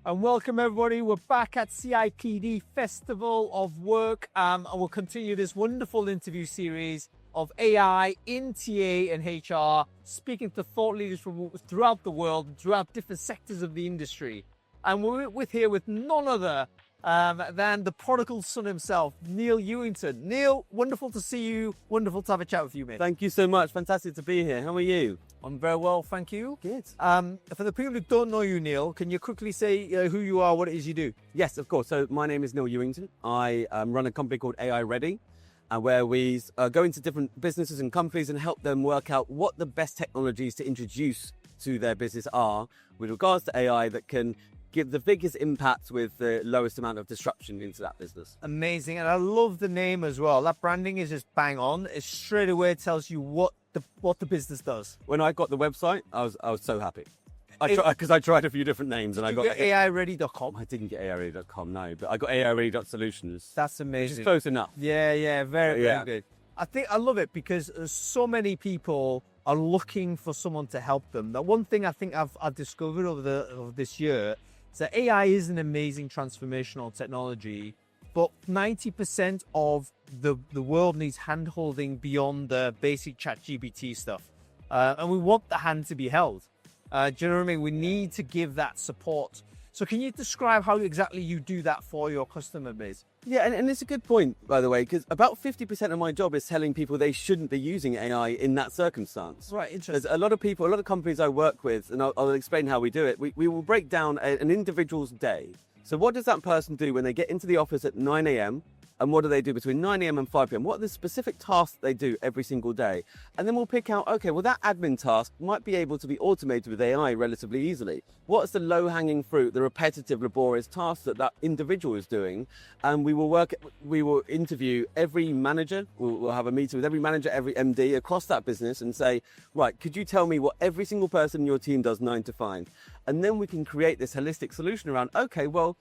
And welcome everybody. We're back at CIPD Festival of Work, and we'll continue this wonderful interview series of AI in TA and HR, speaking to thought leaders from throughout the world, throughout different sectors of the industry. And we're here with none other than the prodigal son himself, Neil Ewington. Neil, wonderful to see you. Wonderful to have a chat with you, mate. Thank you so much. Fantastic to be here. How are you? I'm very well, thank you. Good. For the people who don't know you, Neil, can you quickly say who you are, what it is you do? Yes, of course. So my name is Neil Ewington. I run a company called AI Ready, where we go into different businesses and companies and help them work out what the best technologies to introduce to their business are with regards to AI that can give the biggest impact with the lowest amount of disruption into that business. Amazing. And I love the name as well. That branding is just bang on. It straight away tells you what the business does. When I got the website, I was so happy. Because I tried a few different names and I got AIready.com. I didn't get AIready.com, no, but I got AIready.solutions. That's amazing. Which is close enough. Yeah, very good. I love it because so many people are looking for someone to help them. The one thing I think I've discovered over this year is that AI is an amazing transformational technology, but 90% of the world needs hand-holding beyond the basic ChatGPT stuff. And we want the hand to be held. Do you know what I mean? We need to give that support. So can you describe how exactly you do that for your customer base? Yeah, and it's a good point, by the way, because about 50% of my job is telling people they shouldn't be using AI in that circumstance. Right, interesting. There's a lot of companies I work with, and I'll explain how we do it. We will break down an individual's day. So what does that person do when they get into the office at 9 a.m.? And what do they do between 9 a.m. and 5 p.m.? What are the specific tasks they do every single day? And then we'll pick out, okay, well, that admin task might be able to be automated with AI relatively easily. What's the low-hanging fruit, the repetitive, laborious tasks that individual is doing? And we will interview every manager. We'll have a meeting with every manager, every MD across that business and say, right, could you tell me what every single person in your team does 9 to 5? And then we can create this holistic solution around, okay, well,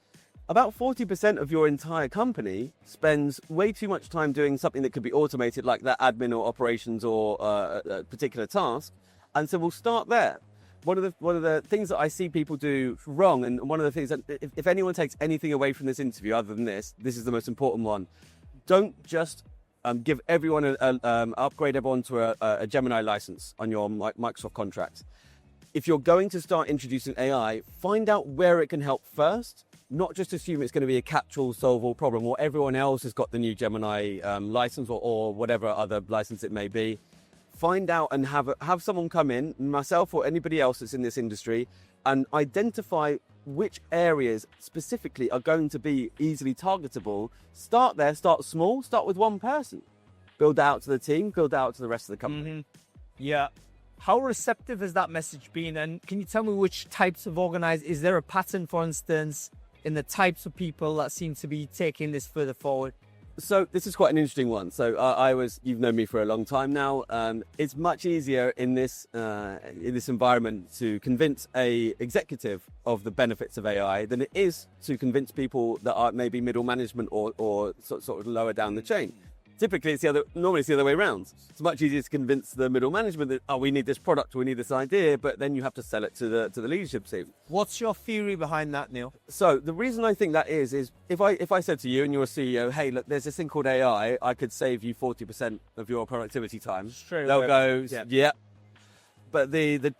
about 40% of your entire company spends way too much time doing something that could be automated, like that admin or operations or a particular task. And so we'll start there. One of the things that I see people do wrong, and one of the things that if anyone takes anything away from this interview other than this is the most important one. Don't just give everyone upgrade everyone to a Gemini license on your Microsoft contract. If you're going to start introducing AI, find out where it can help first. Not just assume it's going to be a catch-all, solve-all problem, or everyone else has got the new Gemini license or whatever other license it may be. Find out and have someone come in, myself or anybody else that's in this industry, and identify which areas specifically are going to be easily targetable. Start there, start small, start with one person. Build out to the team, build out to the rest of the company. Mm-hmm. Yeah. How receptive has that message been? And can you tell me which types of is there a pattern, for instance, in the types of people that seem to be taking this further forward? So this is quite an interesting one. So you've known me for a long time now. It's much easier in this environment to convince a executive of the benefits of AI than it is to convince people that are maybe middle management or sort of lower down the chain. Typically, normally it's the other way around. It's much easier to convince the middle management that, we need this product, or we need this idea, but then you have to sell it to the leadership team. What's your theory behind that, Neil? So the reason I think that is if I said to you and you're a CEO, hey, look, there's this thing called AI, I could save you 40% of your productivity time. They'll go, yeah. But the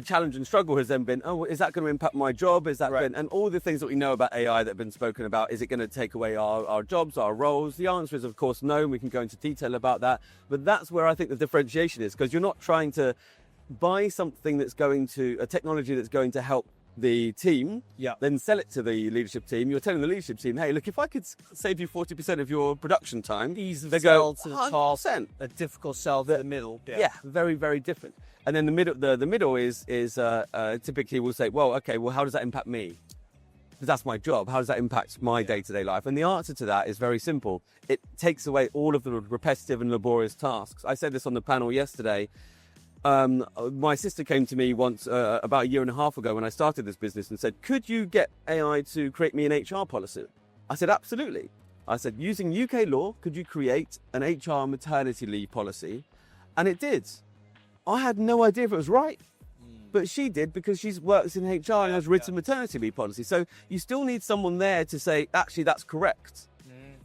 challenge and struggle has then been, is that going to impact my job? Is that and all the things that we know about AI that have been spoken about, is it going to take away our jobs, our roles? The answer is, of course, no, and we can go into detail about that. But that's where I think the differentiation is, because you're not trying to buy something a technology that's going to help the team, then sell it to the leadership team. You're telling the leadership team, hey, look, if I could save you 40% of your production time, ease of sell to the top, a difficult sell to the middle. Yeah, very, very different. And then the middle is typically we'll say, well, okay, well, how does that impact me? Because that's my job. How does that impact my day-to-day life? And the answer to that is very simple. It takes away all of the repetitive and laborious tasks. I said this on the panel yesterday. My sister came to me once about a year and a half ago when I started this business and said, could you get AI to create me an HR policy? I said, absolutely. I said, using UK law, could you create an HR maternity leave policy? And it did. I had no idea if it was right. but she did because she works in HR and has written maternity leave policy. So you still need someone there to say, actually, that's correct.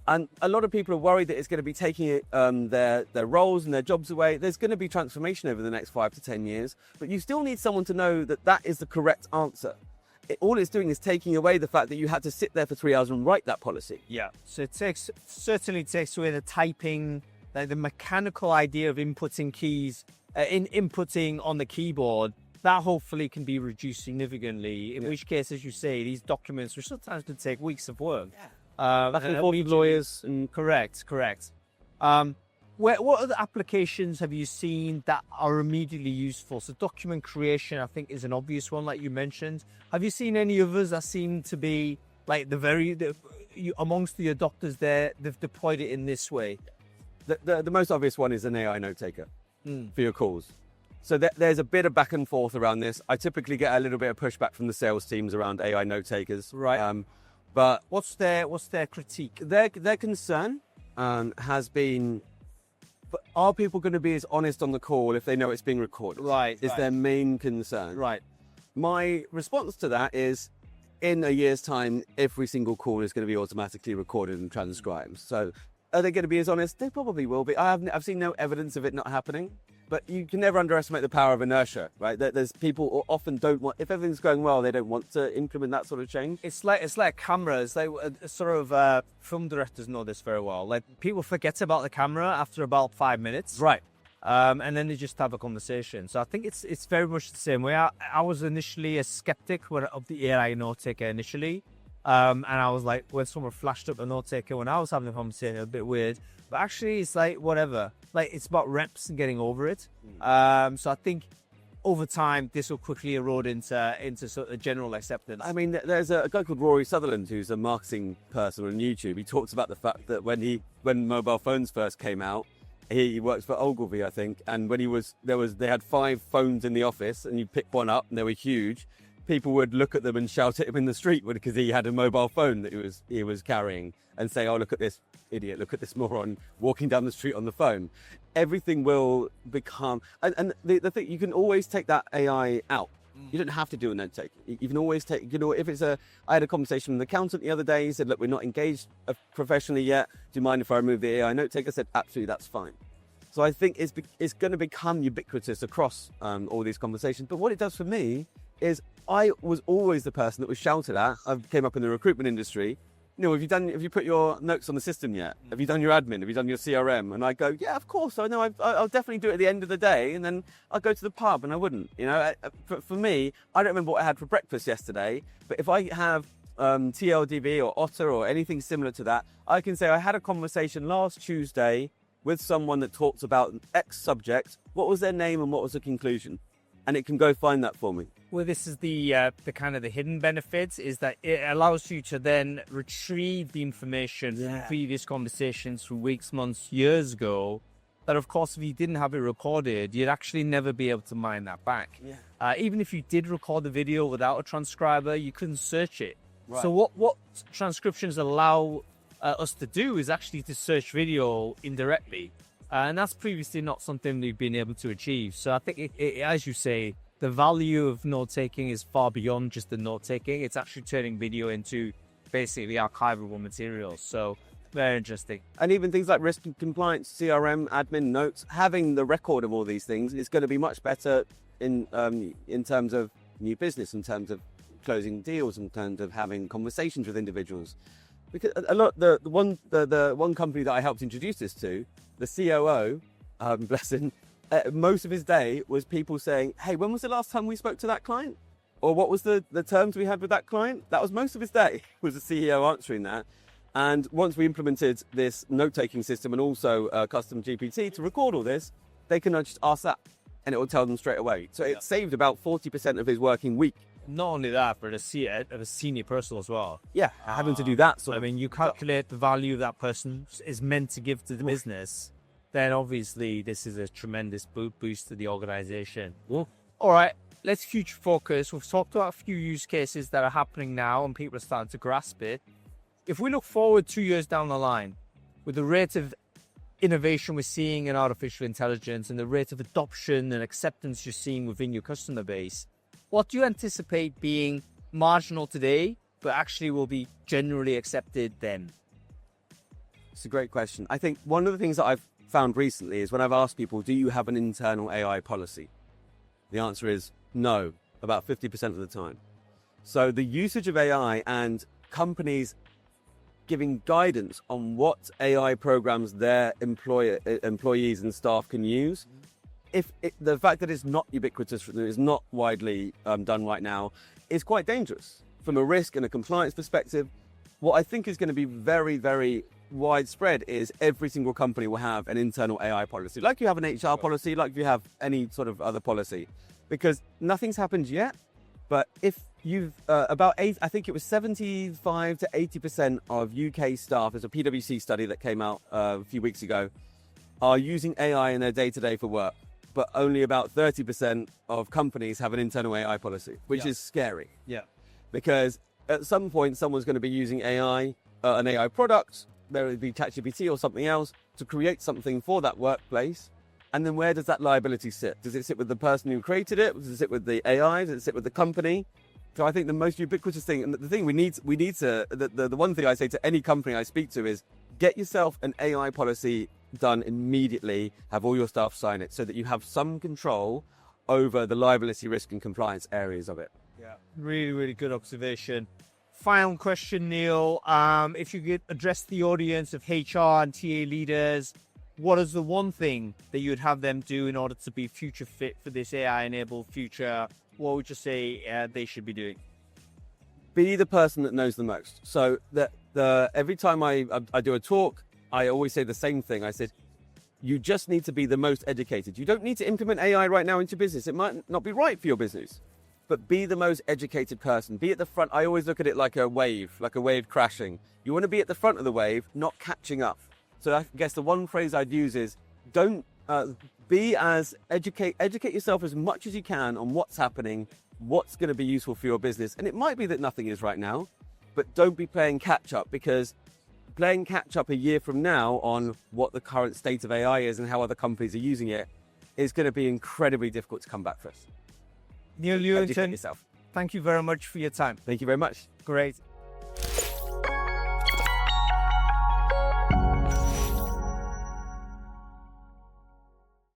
And a lot of people are worried that it's going to be taking their roles and their jobs away. There's going to be transformation over the next 5 to 10 years, but you still need someone to know that that is the correct answer. All it's doing is taking away the fact that you had to sit there for 3 hours and write that policy. Yeah. So it certainly takes away the typing, like the mechanical idea of inputting keys, inputting on the keyboard. That hopefully can be reduced significantly. In which case, as you say, these documents, which sometimes can take weeks of work. Yeah. Back and forth with lawyers. And correct. What other applications have you seen that are immediately useful? So document creation, I think, is an obvious one, like you mentioned. Have you seen any others that seem to be like amongst the adopters there, they've deployed it in this way? The most obvious one is an AI note taker for your calls. So there's a bit of back and forth around this. I typically get a little bit of pushback from the sales teams around AI note takers. Right. But what's their critique? Their concern has been, are people going to be as honest on the call if they know it's being recorded? Right. Is their main concern. Right. My response to that is, in a year's time, every single call is going to be automatically recorded and transcribed. So are they going to be as honest? They probably will be. I've seen no evidence of it not happening. But you can never underestimate the power of inertia, right? There's people who often don't want, if everything's going well, they don't want to implement that sort of change. It's like cameras. They film directors know this very well. Like people forget about the camera after about 5 minutes, Right. And then they just have a conversation. So I think it's very much the same way. I was initially a skeptic of the AI note taker initially, and I was like, when someone flashed up a note taker when I was having a conversation, a bit weird. But actually, it's like whatever. Like it's about reps and getting over it. So I think over time this will quickly erode into sort of general acceptance. I mean, there's a guy called Rory Sutherland who's a marketing person on YouTube. He talks about the fact that when mobile phones first came out, he works for Ogilvy, I think, and when they had 5 phones in the office, and you pick one up, and they were huge. People would look at them and shout at him in the street because he had a mobile phone that he was carrying, and say, "Oh, look at this idiot! Look at this moron walking down the street on the phone." Everything will become, and the thing, you can always take that AI out. You don't have to do a note take. You can always take, if it's I had a conversation with an accountant the other day. He said, "Look, we're not engaged professionally yet. Do you mind if I remove the AI note taker?" I said, "Absolutely, that's fine." So I think it's going to become ubiquitous across all these conversations. But what it does for me is I was always the person that was shouted at. I came up in the recruitment industry. Have you put your notes on the system yet? Have you done your admin? Have you done your CRM? And I go, yeah, of course. I know. I'll definitely do it at the end of the day. And then I'll go to the pub and I wouldn't. For me, I don't remember what I had for breakfast yesterday. But if I have TLDB or Otter or anything similar to that, I can say I had a conversation last Tuesday with someone that talks about X subject. What was their name and what was the conclusion? And it can go find that for me. Well, this is the kind of the hidden benefits, is that it allows you to then retrieve the information from previous conversations from weeks, months, years ago. That, of course, if you didn't have it recorded, you'd actually never be able to mine that back. Yeah. Even if you did record the video without a transcriber, you couldn't search it. Right. So what transcriptions allow us to do is actually to search video indirectly. And that's previously not something we've been able to achieve. So I think, as you say, the value of note-taking is far beyond just the note-taking. It's actually turning video into basically archivable materials. So very interesting. And even things like risk and compliance, CRM, admin, notes, having the record of all these things is going to be much better in terms of new business, in terms of closing deals, in terms of having conversations with individuals. Because the one company that I helped introduce this to, the COO, bless him, most of his day was people saying, "Hey, when was the last time we spoke to that client? Or what was the terms we had with that client?" That was most of his day, was the CEO answering that. And once we implemented this note-taking system and also custom GPT to record all this, they can just ask that and it will tell them straight away. So it saved about 40% of his working week. Not only that, but a senior person as well. Yeah, having to do that. You calculate the value that person is meant to give to the business, then obviously this is a tremendous boost to the organization. All right, let's future focus. We've talked about a few use cases that are happening now and people are starting to grasp it. If we look forward 2 years down the line, with the rate of innovation we're seeing in artificial intelligence and the rate of adoption and acceptance you're seeing within your customer base, what do you anticipate being marginal today, but actually will be generally accepted then? It's a great question. I think one of the things that I've found recently is when I've asked people, do you have an internal AI policy? The answer is no, about 50% of the time. So the usage of AI and companies giving guidance on what AI programs their employees and staff can use, the fact that it's not ubiquitous, it's not widely done right now, is quite dangerous from a risk and a compliance perspective. What I think is going to be very, very widespread is every single company will have an internal AI policy, like you have an HR policy, like you have any sort of other policy, because nothing's happened yet. But if you've I think it was 75 to 80% of UK staff, there's a PwC study that came out a few weeks ago, are using AI in their day-to-day for work. But only about 30% of companies have an internal AI policy, which is scary. Yeah. Because at some point, someone's going to be using AI, an AI product, there would be ChatGPT or something else, to create something for that workplace. And then where does that liability sit? Does it sit with the person who created it? Does it sit with the AI? Does it sit with the company? So I think the most ubiquitous thing, and the thing the one thing I say to any company I speak to is get yourself an AI policy done immediately, have all your staff sign it so that you have some control over the liability, risk and compliance areas of it. Yeah, really, really good observation. Final question, Neil. If you could address the audience of HR and TA leaders, what is the one thing that you would have them do in order to be future fit for this AI-enabled future? What would you say they should be doing? Be the person that knows the most. So every time I do a talk, I always say the same thing. I said, you just need to be the most educated. You don't need to implement AI right now into business. It might not be right for your business, but be the most educated person. Be at the front. I always look at it like a wave crashing. You want to be at the front of the wave, not catching up. So I guess the one phrase I'd use is don't educate yourself as much as you can on what's happening, what's going to be useful for your business. And it might be that nothing is right now, but don't be playing catch up, because playing catch up a year from now on what the current state of AI is and how other companies are using it is going to be incredibly difficult to come back for us. Neil Ewington, thank you very much for your time. Thank you very much. Great.